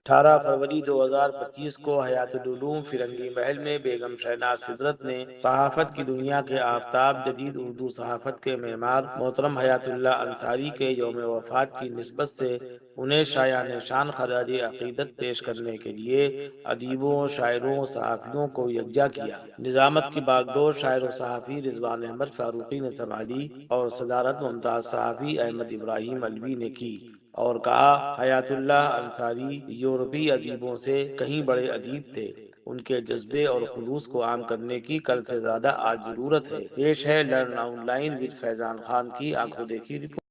18 فروری 2025 کو حیات العلوم فرنگی محل میں بیگم شہناز سدرت نے صحافت کی دنیا کے آفتاب، جدید اردو صحافت کے معمار محترم حیات اللہ انصاری کے یوم وفات کی نسبت سے انہیں شایان شان خراج عقیدت پیش کرنے کے لیے ادیبوں، شاعروں، صحافیوں کو یکجا کیا۔ نظامت کی باگڈور شاعر و صحافی رضوان احمد فاروقی نے سنبھالی اور صدارت ممتاز صحافی احمد ابراہیم علوی نے کی، اور کہا حیات اللہ انصاری یورپی ادیبوں سے کہیں بڑے ادیب تھے، ان کے جذبے اور خلوص کو عام کرنے کی کل سے زیادہ آج ضرورت ہے۔ پیش ہے لرن آن لائن ود فیضان خان کی آنکھوں دیکھی رپورٹ۔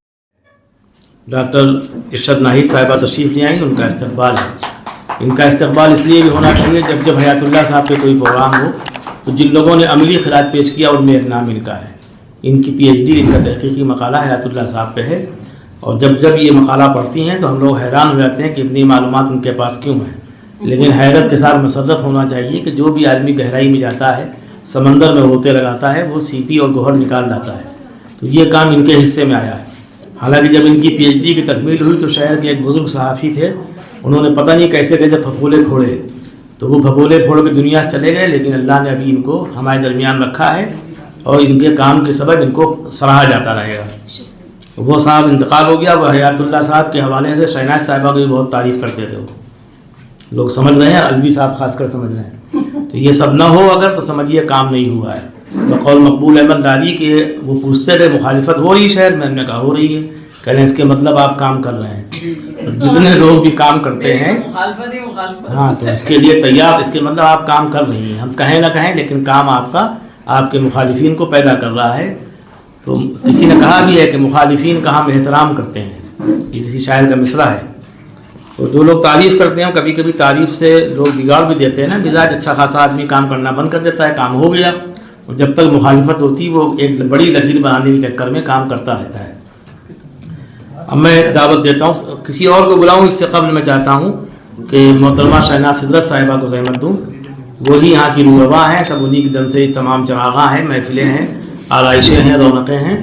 ڈاکٹر ارشد ناہید صاحبہ تشریف لے آئیں، ان کا استقبال ہے۔ ان کا استقبال اس لیے بھی ہونا چاہیے جب حیات اللہ صاحب کے کوئی پروگرام ہو تو جن لوگوں نے عملی خراج پیش کیا ان میں ایک نام ان کا ہے۔ ان کی پی ایچ ڈی، ان کا تحقیقی مقالہ حیات اللہ صاحب پہ ہے، اور جب یہ مقالہ پڑھتی ہیں تو ہم لوگ حیران ہو جاتے ہیں کہ اتنی معلومات ان کے پاس کیوں ہیں، لیکن حیرت کے ساتھ مسرت ہونا چاہیے کہ جو بھی آدمی گہرائی میں جاتا ہے، سمندر میں ہوتے لگاتا ہے، وہ سی پی اور گوہر نکال لاتا ہے۔ تو یہ کام ان کے حصے میں آیا ہے۔ حالانکہ جب ان کی پی ایچ ڈی کی تکمیل ہوئی تو شہر کے ایک بزرگ صحافی تھے، انہوں نے پتہ نہیں کیسے پھپھولے پھوڑے، تو وہ پھپھولے پھوڑ کے دنیا سے چلے گئے، لیکن اللہ نے ابھی ان کو ہمارے درمیان رکھا ہے اور ان کے کام کے سبب ان کو سراہا جاتا رہے گا۔ وہ صاحب انتقال ہو گیا، وہ حیات اللہ صاحب کے حوالے سے شہناز صاحبہ کی بھی بہت تعریف کرتے تھے، وہ لوگ سمجھ رہے ہیں، علوی صاحب خاص کر سمجھ رہے ہیں۔ تو یہ سب نہ ہو اگر تو سمجھیے کام نہیں ہوا ہے۔ بقول مقبول احمد لاری کے وہ پوچھتے تھے مخالفت ہو رہی شہر میں؟ ہم نے کہا ہو رہی ہے۔ کہہ رہے ہیں اس کے مطلب آپ کام کر رہے ہیں۔ تو جتنے لوگ بھی کام کرتے ہیں ہاں تو اس کے لیے تیار، اس کے مطلب آپ کام کر رہی ہیں، ہم کہیں نہ کہیں لیکن کام آپ کا آپ کے مخالفین کو پیدا کر رہا ہے۔ تو کسی نے کہا بھی ہے کہ مخالفین کا ہم احترام کرتے ہیں، یہ کسی شاعر کا مصرع ہے۔ تو جو لوگ تعریف کرتے ہیں کبھی کبھی تعریف سے لوگ بگاڑ بھی دیتے ہیں نا، مزاج اچھا خاصا آدمی کام کرنا بند کر دیتا ہے، کام ہو گیا، اور جب تک مخالفت ہوتی وہ ایک بڑی لکیر بنانے کے چکر میں کام کرتا رہتا ہے۔ اب میں دعوت دیتا ہوں، کسی اور کو بلاؤں اس سے قبل میں چاہتا ہوں کہ محترمہ شہناز سدرت صاحبہ کو زحمت دوں، وہی یہاں کی روح ہیں، سب انہی کی دم سے تمام چراغاں ہیں، محفلیں ہیں، آرائشیں ہیں، رونقیں ہیں۔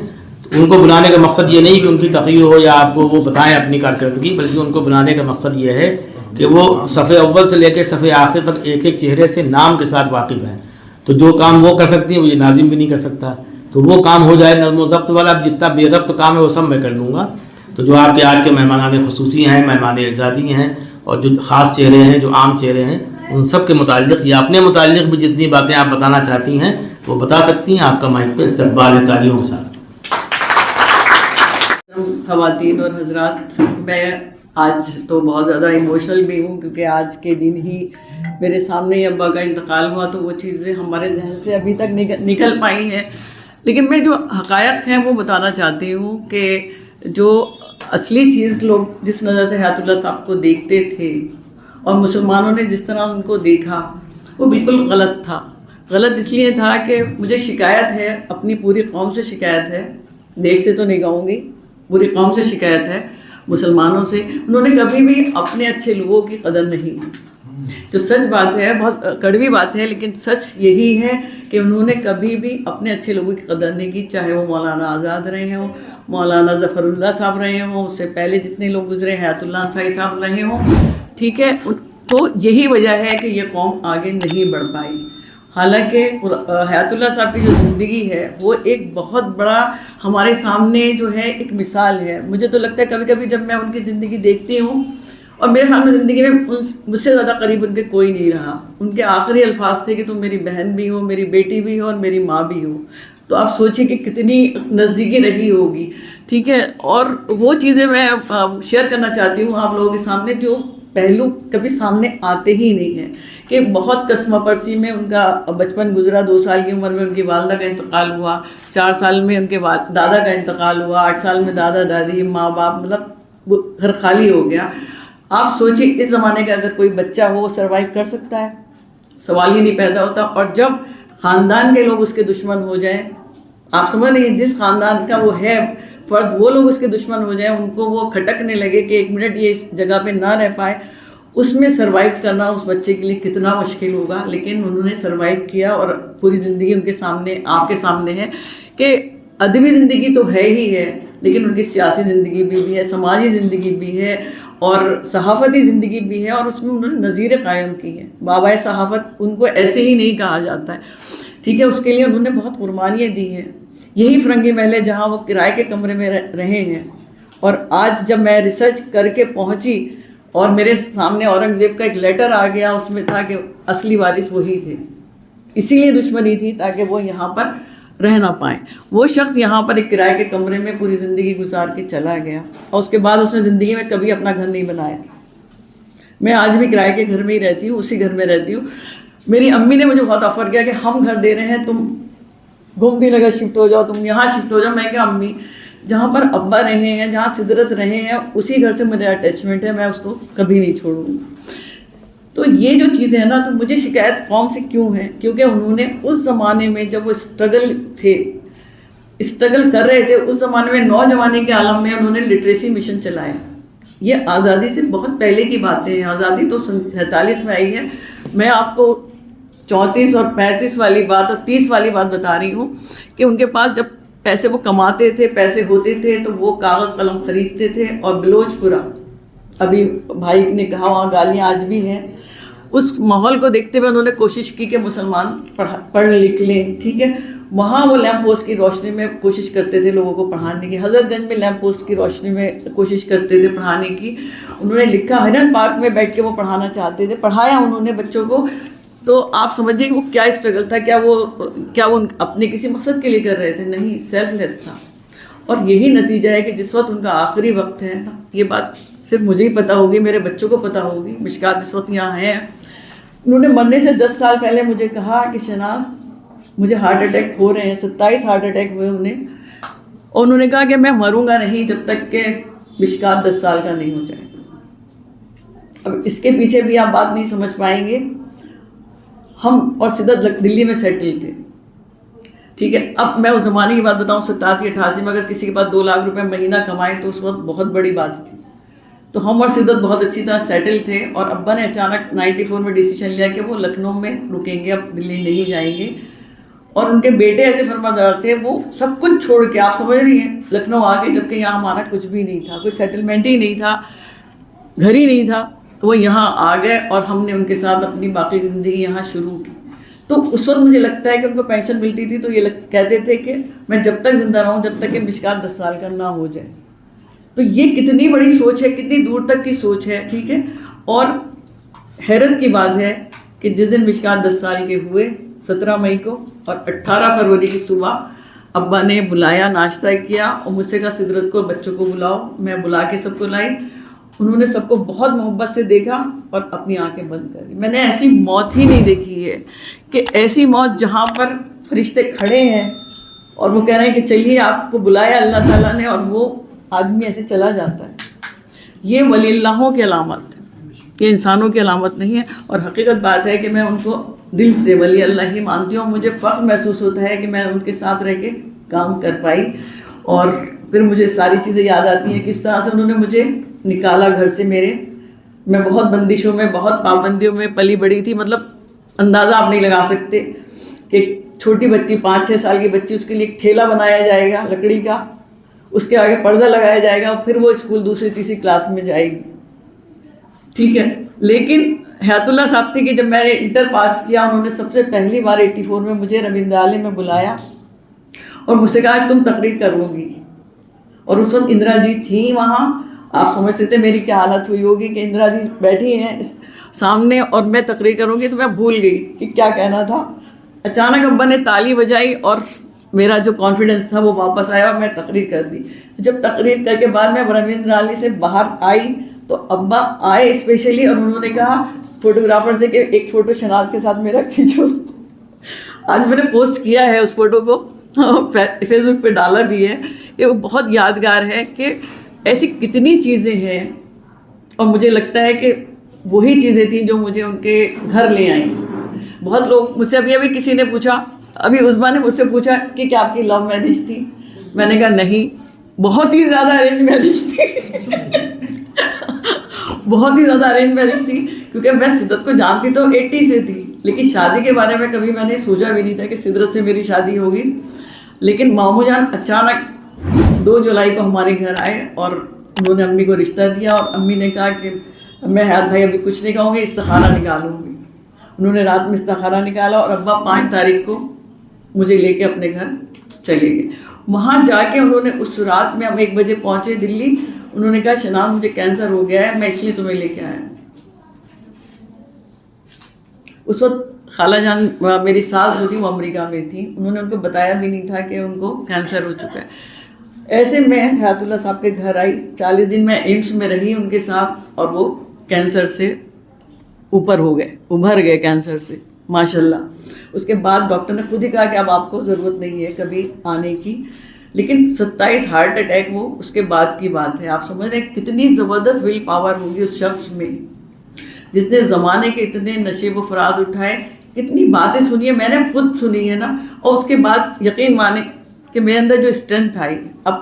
ان کو بلانے کا مقصد یہ نہیں کہ ان کی تقریر ہو یا آپ کو وہ بتائیں اپنی کارکردگی، بلکہ ان کو بلانے کا مقصد یہ ہے کہ وہ صفحے اول سے لے کے صفحے آخر تک ایک ایک چہرے سے نام کے ساتھ واقف ہیں۔ تو جو کام وہ کر سکتی ہیں وہ یہ ناظم بھی نہیں کر سکتا، تو وہ کام ہو جائے نظم و ضبط والا۔ اب جتنا بے ربط کام ہے وہ سب میں کر لوں گا۔ تو جو آپ کے آج کے مہمانان خصوصی ہیں، مہمان اعزازی ہیں، اور جو خاص چہرے ہیں، جو عام چہرے ہیں، ان سب کے متعلق یا اپنے متعلق بھی جتنی باتیں آپ بتانا چاہتی ہیں وہ بتا سکتی ہیں۔ آپ کا مائک پہ استقبال ہے تالیوں کے ساتھ۔ خواتین اور حضرات، میں آج تو بہت زیادہ ایموشنل بھی ہوں کیونکہ آج کے دن ہی میرے سامنے ہی ابا کا انتقال ہوا، تو وہ چیزیں ہمارے ذہن سے ابھی تک نکل پائی ہیں، لیکن میں جو حقائق ہیں وہ بتانا چاہتی ہوں کہ جو اصلی چیز لوگ جس نظر سے حیات اللہ صاحب کو دیکھتے تھے اور مسلمانوں نے جس طرح ان کو دیکھا وہ بالکل غلط تھا۔ غلط اس لیے تھا کہ مجھے شکایت ہے، اپنی پوری قوم سے شکایت ہے، دیش سے تو نہیں کہوں گی، پوری قوم سے شکایت ہے، مسلمانوں سے۔ انہوں نے کبھی بھی اپنے اچھے لوگوں کی قدر نہیں کی۔ جو سچ بات ہے، بہت کڑوی بات ہے، لیکن سچ یہی ہے کہ انہوں نے کبھی بھی اپنے اچھے لوگوں کی قدر نہیں کی، چاہے وہ مولانا آزاد رہے ہوں، مولانا ظفر اللہ صاحب رہے ہوں، اس سے پہلے جتنے لوگ گزرے، حیات اللہ انصاری صاحب رہے ہوں، ٹھیک ہے۔ تو یہی وجہ ہے کہ یہ قوم آگے نہیں بڑھ پائی۔ حالانکہ حیات اللہ صاحب کی جو زندگی ہے وہ ایک بہت بڑا ہمارے سامنے جو ہے ایک مثال ہے۔ مجھے تو لگتا ہے کبھی کبھی جب میں ان کی زندگی دیکھتی ہوں، اور میرے خیال میں زندگی میں مجھ سے زیادہ قریب ان کے کوئی نہیں رہا۔ ان کے آخری الفاظ تھے کہ تم میری بہن بھی ہو، میری بیٹی بھی ہو، اور میری ماں بھی ہو۔ تو آپ سوچیں کہ کتنی نزدیکی رہی ہوگی، ٹھیک ہے۔ اور وہ چیزیں میں شیئر کرنا چاہتی ہوں آپ لوگوں کے سامنے جو پہلو کبھی سامنے آتے ہی نہیں ہیں، کہ بہت قسمہ پرسی میں ان کا بچپن گزرا۔ 2 سال کی عمر میں ان کی والدہ کا انتقال ہوا، 4 سال میں ان کے دادا کا انتقال ہوا، 8 سال میں دادا دادی ماں باپ، مطلب گھر خالی ہو گیا۔ آپ سوچیں اس زمانے کا اگر کوئی بچہ ہو وہ سروائیو کر سکتا ہے؟ سوال ہی نہیں پیدا ہوتا۔ اور جب خاندان کے لوگ اس کے دشمن ہو جائیں، آپ سمجھ رہے ہیں، جس خاندان کا وہ ہے فرد، وہ لوگ اس کے دشمن ہو جائیں، ان کو وہ کھٹکنے لگے کہ 1 منٹ یہ اس جگہ پہ نہ رہ پائے، اس میں سروائیو کرنا اس بچے کے لیے کتنا مشکل ہوگا۔ لیکن انہوں نے سروائیو کیا، اور پوری زندگی ان کے سامنے، آپ کے سامنے ہے کہ ادبی زندگی تو ہے ہی ہے، لیکن ان کی سیاسی زندگی بھی ہے، سماجی زندگی بھی ہے، اور صحافتی زندگی بھی ہے، اور اس میں انہوں نے نظیر قائم کی ہے. بابائے صحافت ان کو ایسے ہی نہیں کہا جاتا ہے، ٹھیک ہے. اس کے لیے انہوں نے بہت قربانیاں دی ہیں. یہی فرنگی محل ہے جہاں وہ کرائے کے کمرے میں رہے ہیں. اور آج جب میں ریسرچ کر کے پہنچی اور میرے سامنے اورنگزیب کا ایک لیٹر آ گیا، اس میں تھا کہ اصلی وارث وہی تھے، اسی لیے دشمنی تھی تاکہ وہ یہاں پر رہ نہ پائیں. وہ شخص یہاں پر ایک کرائے کے کمرے میں پوری زندگی گزار کے چلا گیا، اور اس کے بعد اس نے زندگی میں کبھی اپنا گھر نہیں بنایا. میں آج بھی کرائے کے گھر میں ہی رہتی ہوں، اسی گھر میں رہتی ہوں. میری امی نے مجھے بہت آفر کیا کہ ہم گھر دے رہے ہیں، تم گومتی نگر شفٹ ہو جاؤ، تم یہاں شفٹ ہو جاؤ. میں کہا امی، جہاں پر ابا رہے ہیں، جہاں سدرت رہے ہیں، اسی گھر سے مجھے اٹیچمنٹ ہے، میں اس کو کبھی نہیں چھوڑوں گی. تو یہ جو چیزیں ہیں نا، تو مجھے شکایت قوم سے کیوں ہے؟ کیونکہ انہوں نے اس زمانے میں جب وہ اسٹرگل کر رہے تھے، اس زمانے میں نوجوانی کے عالم میں انہوں نے لٹریسی مشن چلایا. یہ آزادی سے بہت پہلے کی باتیں ہیں، آزادی تو 47 میں آئی ہے. میں آپ کو 34 اور 35 والی بات اور 30 والی بات بتا رہی ہوں کہ ان کے پاس جب پیسے وہ کماتے تھے، پیسے ہوتے تھے، تو وہ کاغذ قلم خریدتے تھے. اور بلوچ پورا، ابھی بھائی نے کہا وہاں گالیاں آج بھی ہیں، اس ماحول کو دیکھتے ہوئے انہوں نے کوشش کی کہ مسلمان پڑھ لکھ لیں، ٹھیک ہے. وہاں وہ لیمپ پوسٹ کی روشنی میں کوشش کرتے تھے لوگوں کو پڑھانے کی. حضرت گنج میں لیمپ پوسٹ کی روشنی میں کوشش کرتے تھے پڑھانے کی. انہوں نے لکھا ہرن پارک میں بیٹھ کے وہ پڑھانا چاہتے تھے، پڑھایا انہوں نے بچوں کو. تو آپ سمجھیں کہ وہ کیا اسٹرگل تھا، کیا وہ اپنے کسی مقصد کے لیے کر رہے تھے؟ نہیں، سیلف لیس تھا. اور یہی نتیجہ ہے کہ جس وقت ان کا آخری وقت ہے نا، یہ بات صرف مجھے ہی پتہ ہوگی، میرے بچوں کو پتہ ہوگی. مشکات اس وقت یہاں ہیں. انہوں نے مرنے سے 10 سال پہلے مجھے کہا کہ شہناز مجھے ہارٹ اٹیک ہو رہے ہیں. 27 ہارٹ اٹیک ہوئے انہیں، اور انہوں نے کہا کہ میں مروں گا نہیں جب تک کہ مشکات 10 سال کا نہیں ہو جائے. اب اس کے پیچھے بھی آپ بات نہیں سمجھ پائیں گے. ہم اور سدت دلی میں سیٹل تھے، ٹھیک ہے. اب میں اس زمانے کی بات بتاؤں، 87-88 میں اگر کسی کے پاس 2 لاکھ روپے مہینہ کمائے تو اس وقت بہت بڑی بات تھی. تو ہم اور سدت بہت اچھی طرح سیٹل تھے. اور ابا نے اچانک 94 میں ڈیسیشن لیا کہ وہ لکھنؤ میں رکیں گے، اب دلی نہیں جائیں گے. اور ان کے بیٹے ایسے فرماندار تھے، وہ سب کچھ چھوڑ کے، آپ سمجھ رہی ہیں، لکھنؤ آ کے، جبکہ یہاں ہمارا کچھ بھی نہیں تھا، کوئی سیٹلمنٹ ہی نہیں تھا، گھر ہی نہیں تھا. تو وہ یہاں آ گئے اور ہم نے ان کے ساتھ اپنی باقی زندگی یہاں شروع کی. تو اس وقت مجھے لگتا ہے کہ ان کو پینشن ملتی تھی تو یہ کہتے تھے کہ میں جب تک زندہ رہوں، جب تک کہ مشکات 10 سال کا نہ ہو جائے. تو یہ کتنی بڑی سوچ ہے، کتنی دور تک کی سوچ ہے، ٹھیک ہے. اور حیرت کی بات ہے کہ جس دن مشکات 10 سال کے ہوئے 17 مئی کو، اور 18 فروری کی صبح ابا نے بلایا، ناشتہ کیا، اور مجھ سے کہا سدرت کو بچوں کو بلاؤ. میں بلا کے سب کو لائی. انہوں نے سب کو بہت محبت سے دیکھا اور اپنی آنکھیں بند کر لی. میں نے ایسی موت ہی نہیں دیکھی ہے کہ ایسی موت جہاں پر فرشتے کھڑے ہیں اور وہ کہہ رہے ہیں کہ چلیے، آپ کو بلایا اللہ تعالیٰ نے، اور وہ آدمی ایسے چلا جاتا ہے. یہ ولی اللہوں کی علامت ہے، یہ انسانوں کی علامت نہیں ہے. اور حقیقت بات ہے کہ میں ان کو دل سے ولی اللہ ہی مانتی ہوں. مجھے فخر محسوس ہوتا ہے کہ میں ان کے ساتھ رہ کے کام کر پائی. اور پھر مجھے ساری چیزیں یاد آتی ہیں، کس طرح سے انہوں نے مجھے نکالا گھر سے. میں بہت بندشوں میں، بہت پابندیوں میں پلی بڑی تھی. مطلب اندازہ آپ نہیں لگا سکتے کہ چھوٹی بچی، 5-6 سال کی بچی، اس کے لیے ایک ٹھیلا بنایا جائے گا لکڑی کا، اس کے آگے پردہ لگایا جائے گا، پھر وہ اسکول 2-3 کلاس میں جائے گی، ٹھیک ہے. لیکن حیات اللہ صاحب تھے کہ جب میں نے انٹر پاس کیا، انہوں نے سب سے پہلی بار 84 میں مجھے رویندرالے میں بلایا اور مجھ سے کہا تم تقریر کرو گی. اور اس وقت اندرا جی تھیں وہاں. آپ سمجھ سکتے میری کیا حالت ہوئی ہوگی کہ اندرا جی بیٹھی ہیں سامنے اور میں تقریر کروں گی. تو میں بھول گئی کہ کیا کہنا تھا. اچانک ابا نے تالی بجائی اور میرا جو کانفیڈنس تھا وہ واپس آیا اور میں تقریر کر دی. جب تقریر کر کے بعد میں رویندرالے سے باہر آئی تو ابا آئے اسپیشلی، اور انہوں نے کہا فوٹوگرافر سے کہ ایک فوٹو شہناز کے ساتھ میرا کھینچو. آج میں نے پوسٹ کیا ہے اس فوٹو کو، فیس بک پہ ڈالا بھی ہے. یہ وہ بہت یادگار ہے کہ ایسی کتنی چیزیں ہیں. اور مجھے لگتا ہے کہ وہی چیزیں تھیں جو مجھے ان کے گھر لے آئیں. بہت لوگ مجھ سے ابھی کسی نے پوچھا، ابھی عظمیٰ نے مجھ سے پوچھا کہ کیا آپ کی لو میرج تھی؟ میں نے کہا نہیں، بہت ہی زیادہ ارینج میرج تھی. بہت ہی زیادہ ارینج میرج تھی، کیونکہ میں سدرت کو جانتی تو 80 سے تھی، لیکن شادی کے بارے میں کبھی میں نے سوچا بھی نہیں تھا کہ سدرت سے میری شادی ہوگی. لیکن ماموں جان اچانک 2 جولائی کو ہمارے گھر آئے اور انہوں نے امی کو رشتہ دیا اور امی نے کہا کہ میں حیات بھائی ابھی کچھ نہیں کہوں گی، استخارہ نکالوں گی۔ انہوں نے رات میں استخارہ نکالا اور ابا 5 تاریخ کو مجھے لے کے اپنے گھر چلے گئے۔ وہاں جا کے انہوں نے اس رات میں ہم 1 بجے پہنچے دلی، انہوں نے کہا شناز مجھے کینسر ہو گیا ہے، میں اس لیے تمہیں لے کے آیا۔ اس وقت خالہ جان میری ساس جو تھی وہ امریکہ میں تھی، انہوں نے ان کو بتایا بھی نہیں تھا کہ ان کو کینسر ہو چکا ہے۔ ایسے میں حیات اللہ صاحب کے گھر آئی، 40 دن میں ایمس میں رہی ان کے ساتھ، اور وہ کینسر سے اوپر ہو گئے، ابھر گئے کینسر سے ماشاءاللہ۔ اس کے بعد ڈاکٹر نے خود ہی کہا کہ اب آپ کو ضرورت نہیں ہے کبھی آنے کی، لیکن 27 ہارٹ اٹیک وہ اس کے بعد کی بات ہے۔ آپ سمجھ رہے ہیں کتنی زبردست ول پاور ہوگی اس شخص میں، جس نے زمانے کے اتنے نشیب و فراز اٹھائے، کتنی باتیں سنی ہے، میں نے خود سنی ہے نا، اور اس کے بعد یقین مانے کہ میرے اندر جو اسٹرینتھ آئی۔ اب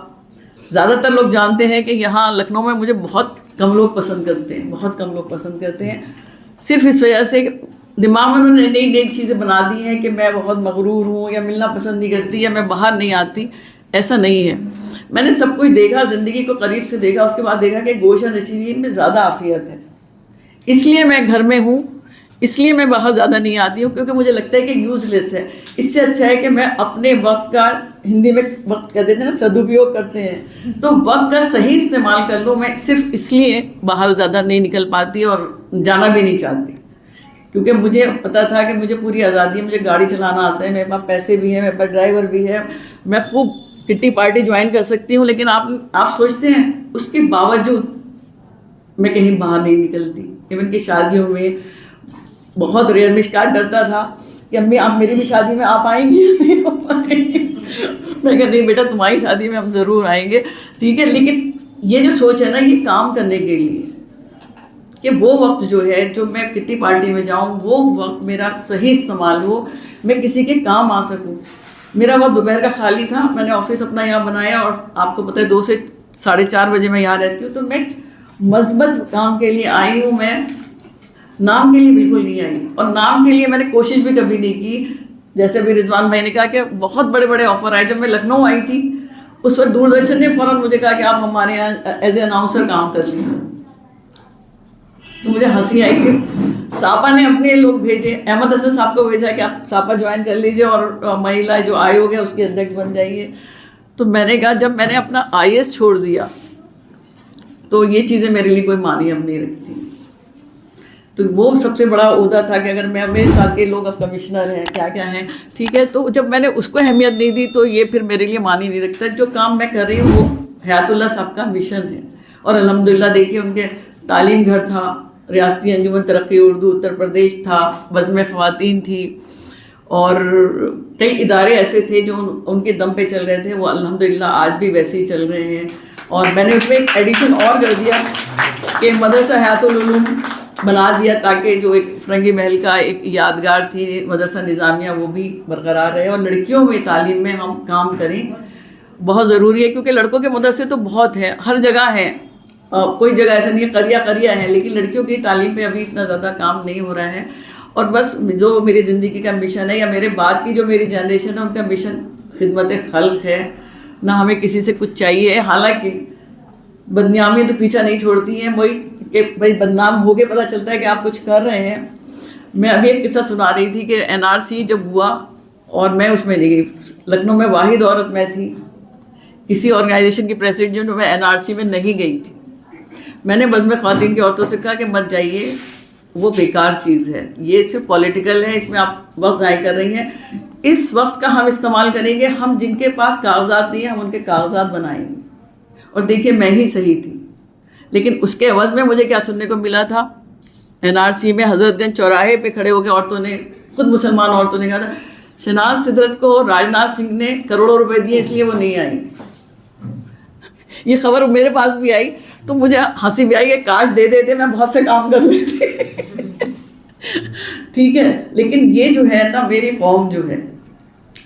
زیادہ تر لوگ جانتے ہیں کہ یہاں لکھنؤ میں مجھے بہت کم لوگ پسند کرتے ہیں، بہت کم لوگ پسند کرتے ہیں، صرف اس وجہ سے کہ دماغ میں انہوں نے نئی نئی چیزیں بنا دی ہیں کہ میں بہت مغرور ہوں یا ملنا پسند نہیں کرتی یا میں باہر نہیں آتی۔ ایسا نہیں ہے، میں نے سب کچھ دیکھا، زندگی کو قریب سے دیکھا، اس کے بعد دیکھا کہ گوشہ نشینین میں زیادہ عافیت ہے، اس لیے میں گھر میں ہوں، اس لیے میں باہر زیادہ نہیں آتی ہوں، کیونکہ مجھے لگتا ہے کہ یوز لیس ہے۔ اس سے اچھا ہے کہ میں اپنے وقت کا، ہندی میں وقت کہتے ہیں نا سدوپیوگ کرتے ہیں، تو وقت کا صحیح استعمال کر لوں۔ میں صرف اس لیے باہر زیادہ نہیں نکل پاتی اور جانا بھی نہیں چاہتی، کیونکہ مجھے پتا تھا کہ مجھے پوری آزادی ہے، مجھے گاڑی چلانا آتا ہے، میرے پاس پیسے بھی ہیں، میرے پاس ڈرائیور بھی ہے، میں خوب کٹی پارٹی جوائن کر سکتی ہوں، لیکن آپ سوچتے ہیں اس کے باوجود میں کہیں باہر نہیں نکلتی۔ ایون کہ شادیوں میں بہت ریئر، مشکات ڈرتا تھا کہ امی آپ میری بھی شادی میں آپ آئیں گی؟ نہیں ہو پائیں گی۔ میں کہا نہیں بیٹا تمہاری شادی میں ہم ضرور آئیں گے، ٹھیک ہے، لیکن یہ جو سوچ ہے نا یہ کام کرنے کے لیے، کہ وہ وقت جو ہے جو میں کٹی پارٹی میں جاؤں وہ وقت میرا صحیح استعمال ہو، میں کسی کے کام آ سکوں۔ میرا وقت دوپہر کا خالی تھا، میں نے آفس اپنا یہاں بنایا اور آپ کو پتہ ہے 2 سے 4:30 بجے میں یہاں رہتی ہوں، تو میں مثبت کام کے لیے آئی ہوں، میں نام کے لیے بالکل نہیں آئی، اور نام کے لیے میں نے کوشش بھی کبھی نہیں کی۔ جیسے ابھی رضوان بھائی نے کہا کہ بہت بڑے بڑے آفر آئے، جب میں لکھنؤ آئی تھی اس وقت دوردرشن نے فوراً مجھے کہا کہ آپ ہمارے یہاں ایز اے اناؤنسر کام کر لیجیے، تو مجھے ہنسی آئی کہ ساپا نے اپنے لوگ بھیجے، احمد حسن صاحب کو بھیجا کہ آپ ساپا جوائن کر لیجیے اور مہیلا جو آیوگ ہے اس کے ادھیکش بن جائیے۔ تو میں نے کہا جب میں نے اپنا IAS چھوڑ دیا تو یہ چیزیں میرے لیے کوئی معنی اب نہیں رکھتی۔ تو وہ سب سے بڑا عہدہ تھا کہ اگر میں، میرے ساتھ کے لوگ اب کمشنر ہیں کیا کیا ہیں، ٹھیک ہے، تو جب میں نے اس کو اہمیت نہیں دی تو یہ پھر میرے لیے معنی نہیں رکھتا۔ جو کام میں کر رہی ہوں وہ حیات اللہ صاحب کا مشن ہے، اور الحمدللہ دیکھیے ان کے تعلیم گھر تھا، ریاستی انجمن ترقی اردو اتر پردیش تھا، بزم خواتین تھی، اور کئی ادارے ایسے تھے جو ان کے دم پہ چل رہے تھے، وہ الحمدللہ آج بھی ویسے ہی چل رہے ہیں۔ اور میں نے اس میں ایک ایڈیشن اور کر دیا کہ مدرسہ حیات العلوم بنا دیا تاکہ جو ایک فرنگی محل کا ایک یادگار تھی مدرسہ نظامیہ وہ بھی برقرار رہے، اور لڑکیوں میں تعلیم میں ہم کام کریں، بہت ضروری ہے، کیونکہ لڑکوں کے مدرسے تو بہت ہیں، ہر جگہ ہیں، کوئی جگہ ایسا نہیں ہے، قریہ ہے، لیکن لڑکیوں کی تعلیم پہ ابھی اتنا زیادہ کام نہیں ہو رہا ہے۔ اور بس جو میری زندگی کا مشن ہے، یا میرے بعد کی جو میری جنریشن ہے ان کا مشن خدمت خلق ہے، نہ ہمیں کسی سے کچھ چاہیے۔ حالانکہ بدنامی تو پیچھا نہیں چھوڑتی ہیں، وہی کہ بھائی بدنام ہو کے پتہ چلتا ہے کہ آپ کچھ کر رہے ہیں۔ میں ابھی ایک قصہ سنا رہی تھی کہ NRC جب ہوا اور میں اس میں نہیں گئی، لکھنؤ میں واحد عورت میں تھی کسی آرگنائزیشن کی پریسیڈنٹ، میں NRC میں نہیں گئی تھی۔ میں نے بزم خواتین کی عورتوں سے کہا کہ مت جائیے، وہ بیکار چیز ہے، یہ صرف پولیٹیکل ہے، اس میں آپ وقت ضائع کر رہی ہیں، اس وقت کا ہم استعمال کریں گے، ہم جن کے پاس کاغذات نہیں ہیں ہم ان کے کاغذات بنائیں گے۔ اور دیکھیے میں ہی صحیح تھی، لیکن اس کے عوض میں مجھے کیا سننے کو ملا تھا، NRC میں حضرت گنج چوراہے پہ کھڑے ہو کے عورتوں نے، خود مسلمان عورتوں نے کہا تھا شناز سدرت کو راجناتھ سنگھ نے کروڑوں روپے دیے اس لیے وہ نہیں آئی۔ یہ خبر میرے پاس بھی آئی تو مجھے ہنسی بھی آئی کہ کاش دے دیتے، میں بہت سے کام کر لیتی، ٹھیک ہے، لیکن یہ جو ہے نا میری قوم جو ہے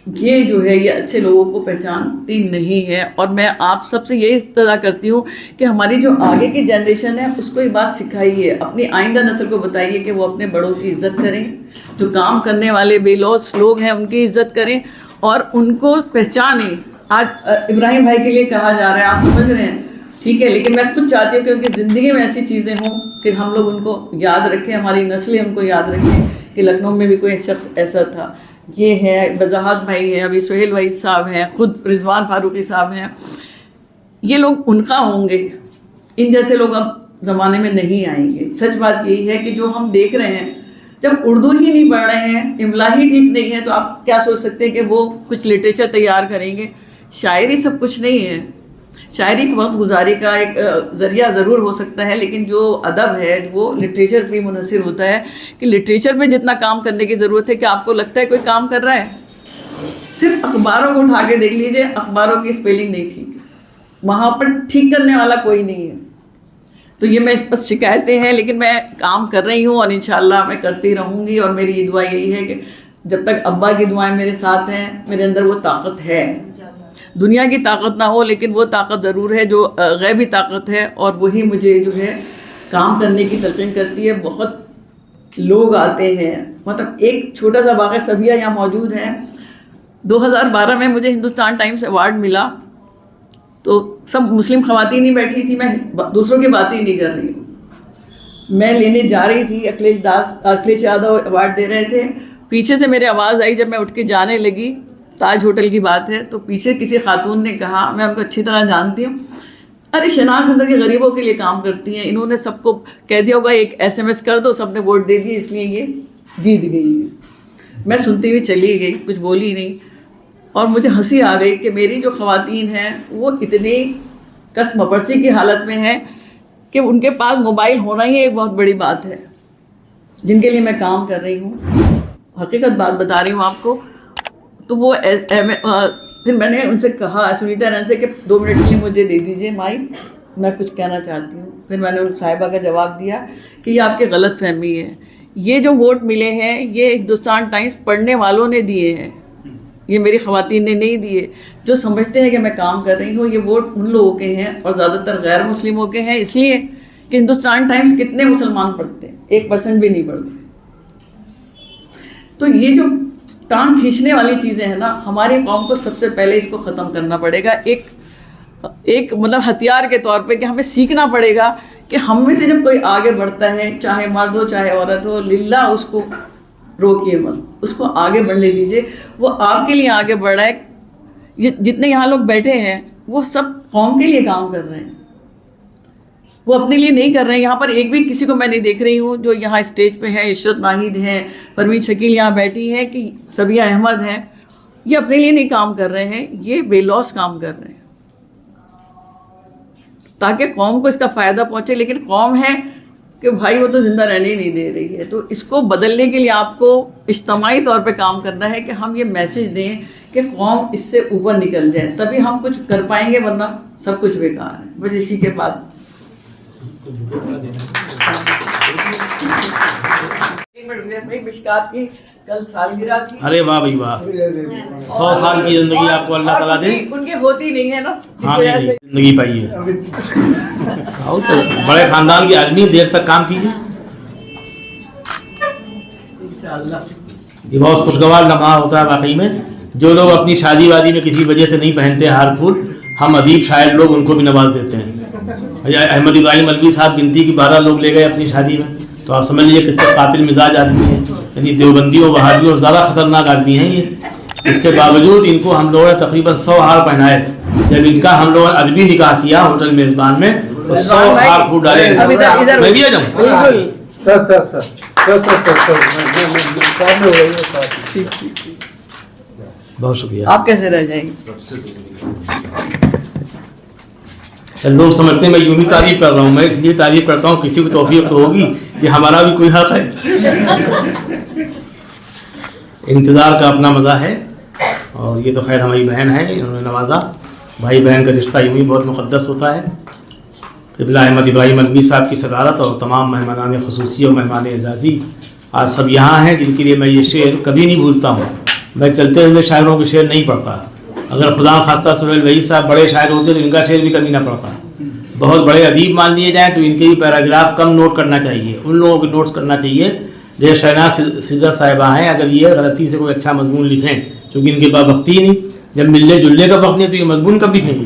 یہ اچھے لوگوں کو پہچانتی نہیں ہے۔ اور میں آپ سب سے یہی استدعا کرتی ہوں کہ ہماری جو آگے کی جنریشن ہے اس کو یہ بات سکھائیے، اپنی آئندہ نسل کو بتائیے کہ وہ اپنے بڑوں کی عزت کریں، جو کام کرنے والے بے لوث لوگ ہیں ان کی عزت کریں اور ان کو پہچانیں۔ آج ابراہیم بھائی کے لیے کہا جا رہا ہے، آپ سمجھ رہے ہیں، ٹھیک ہے، لیکن میں خود چاہتی ہوں کہ ان کی زندگی میں ایسی چیزیں ہوں کہ ہم لوگ ان کو یاد رکھیں، ہماری نسلیں ان کو یاد رکھیں کہ لکھنؤ میں بھی کوئی شخص ایسا تھا. یہ ہے وضاحت بھائی ہیں، ابھی سہیل وحید صاحب ہیں، خود رضوان فاروقی صاحب ہیں. یہ لوگ ان کا ہوں گے، ان جیسے لوگ اب زمانے میں نہیں آئیں گے. سچ بات یہی ہے کہ جو ہم دیکھ رہے ہیں، جب اردو ہی نہیں پڑھ رہے ہیں، املا ہی ٹھیک نہیں ہے، تو آپ کیا سوچ سکتے ہیں کہ وہ کچھ لٹریچر تیار کریں گے؟ شاعری سب کچھ نہیں ہے. شاعری ایک وقت گزاری کا ایک ذریعہ ضرور ہو سکتا ہے، لیکن جو ادب ہے وہ لٹریچر پہ منحصر ہوتا ہے کہ لٹریچر پہ جتنا کام کرنے کی ضرورت ہے کہ آپ کو لگتا ہے کوئی کام کر رہا ہے. صرف اخباروں کو اٹھا کے دیکھ لیجئے، اخباروں کی اسپیلنگ نہیں ٹھیک ہے، وہاں پر ٹھیک کرنے والا کوئی نہیں ہے. تو یہ میں اس پر شکایتیں ہیں، لیکن میں کام کر رہی ہوں اور انشاءاللہ میں کرتی رہوں گی. اور میری دعا یہی ہے کہ جب تک ابا کی دعائیں میرے ساتھ ہیں، میرے اندر وہ طاقت ہے. دنیا کی طاقت نہ ہو، لیکن وہ طاقت ضرور ہے جو غیبی طاقت ہے، اور وہی مجھے جو ہے کام کرنے کی تلقین کرتی ہے. بہت لوگ آتے ہیں، مطلب ایک چھوٹا سا واقعہ، سبیہ یہاں موجود ہیں. 2012 میں مجھے ہندوستان ٹائمز ایوارڈ ملا، تو سب مسلم خواتین ہی بیٹھی تھی، میں دوسروں کی بات ہی نہیں کر رہی ہوں. میں لینے جا رہی تھی، اکھلیش یادو ایوارڈ دے رہے تھے. پیچھے سے میری آواز آئی، جب میں اٹھ کے جانے لگی، تاج ہوٹل کی بات ہے، تو پیچھے کسی خاتون نے کہا، میں ان کو اچھی طرح جانتی ہوں، ارے شہناز زندگی غریبوں کے لیے کام کرتی ہیں، انہوں نے سب کو کہہ دیا ہوگا ایک SMS کر دو، سب نے ووٹ دے دیے، اس لیے یہ جیت گئی ہے. میں سنتی ہوئی چلی گئی، کچھ بولی نہیں. اور مجھے ہنسی آ گئی کہ میری جو خواتین ہیں وہ اتنی کس مپرسی کی حالت میں ہیں کہ ان کے پاس موبائل ہونا ہی ایک بہت بڑی بات ہے، جن کے لیے میں کام کر رہی ہوں. حقیقت بات بتا رہی ہوں آپ کو. تو وہ پھر میں نے ان سے کہا، سنیتا رین سے، کہ 2 منٹ کے لیے مجھے دے دیجیے مائک، میں کچھ کہنا چاہتی ہوں. پھر میں نے ان صاحبہ کا جواب دیا کہ یہ آپ کی غلط فہمی ہے. یہ جو ووٹ ملے ہیں یہ ہندوستان ٹائمز پڑھنے والوں نے دیے ہیں، یہ میری خواتین نے نہیں دیے. جو سمجھتے ہیں کہ میں کام کر رہی ہوں، یہ ووٹ ان لوگوں کے ہیں، اور زیادہ تر غیر مسلموں کے ہیں، اس لیے کہ ہندوستان ٹائمز کتنے مسلمان پڑھتے ہیں؟ 1% بھی نہیں پڑھتے. تو یہ جو ٹانگ کھینچنے والی چیزیں ہیں نا، ہماری قوم کو سب سے پہلے اس کو ختم کرنا پڑے گا. ایک مطلب ہتھیار کے طور پہ کہ ہمیں سیکھنا پڑے گا کہ ہم میں سے جب کوئی آگے بڑھتا ہے، چاہے مرد ہو چاہے عورت ہو، للہ اس کو روکیے مت، اس کو آگے بڑھنے دیجیے. وہ آپ کے لیے آگے بڑھ رہا ہے. جتنے یہاں لوگ بیٹھے ہیں وہ سب قوم کے لیے کام کر رہے ہیں، وہ اپنے لیے نہیں کر رہے ہیں. یہاں پر ایک بھی کسی کو میں نہیں دیکھ رہی ہوں جو یہاں اسٹیج پہ ہے. عشرت ناہید ہیں، پروین شکیل یہاں بیٹھی ہیں، کہ سبیہ احمد ہیں. یہ اپنے لیے نہیں کام کر رہے ہیں، یہ بے لوس کام کر رہے ہیں تاکہ قوم کو اس کا فائدہ پہنچے. لیکن قوم ہے کہ بھائی وہ تو زندہ رہنے ہی نہیں دے رہی ہے. تو اس کو بدلنے کے لیے آپ کو اجتماعی طور پہ کام کرنا ہے کہ ہم یہ میسج دیں کہ قوم اس سے اوپر نکل جائے، تبھی ہم کچھ کر پائیں گے، ورنہ سب کچھ بیکار ہے. بس اسی کے بعد مشکات کی کل سالگرہ تھی. ارے واہ بھائی واہ، 100 سال کی زندگی آپ کو اللہ تعالیٰ دے. ان کی ہوتی نہیں ہے نا، ہاں زندگی پائی ہے. بڑے خاندان کے آدمی، دیر تک کام کیجیے. یہ بہت خوشگوار لمحہ ہوتا ہے واقعی میں. جو لوگ اپنی شادی وادی میں کسی وجہ سے نہیں پہنتے ہار پھول، ہم ادیب شاعر لوگ ان کو بھی نواز دیتے ہیں. احمد ابراہیم الوی صاحب گنتی کی 12 لوگ لے گئے اپنی شادی میں، تو آپ سمجھ لیجیے کتنے قاتل مزاج آدمی ہیں. یعنی دیوبندیوں وہابیوں زیادہ خطرناک آدمی ہیں یہ. اس کے باوجود ان کو ہم لوگوں نے تقریباً 100 ہار پہنائے. جب ان کا ہم لوگوں نے ادبی نکاح کیا ہوٹل میزبان میں، تو 100 ہار پھوٹ ڈالے. میں بھی آ جاؤں. بہت شکریہ. آپ کیسے رہ جائیں گے؟ لوگ سمجھتے ہیں میں یوں ہی تعریف کر رہا ہوں. میں اس لیے تعریف کرتا ہوں کسی کو توفیق تو ہوگی کہ ہمارا بھی کوئی حق ہے. انتظار کا اپنا مزہ ہے. اور یہ تو خیر ہماری بہن ہے، انہوں نے نوازا. بھائی بہن کا رشتہ یوں ہی بہت مقدس ہوتا ہے. قبلہ احمد ابراہیم الوی صاحب کی صدارت اور تمام مہمانان خصوصی اور مہمان اعزازی آج سب یہاں ہیں، جن کے لیے میں یہ شعر کبھی نہیں بھولتا ہوں. میں چلتے ہوئے شاعروں کے شعر نہیں پڑھتا. اگر خدا خواستہ سہیل وحید صاحب بڑے شاعر ہوتے تو ان کا شعر بھی کبھی نہ پڑھتا. بہت بڑے ادیب مان لیے جائیں تو ان کے بھی پیراگراف کم نوٹ کرنا چاہیے. ان لوگوں کو نوٹس کرنا چاہیے جیسے شہناز سدرت صاحبہ ہیں. اگر یہ غلطی سے کوئی اچھا مضمون لکھیں، چونکہ ان کے پاس وقت ہی نہیں، جب ملنے جلنے کا وقت نہیں تو یہ مضمون کب لکھیں گے؟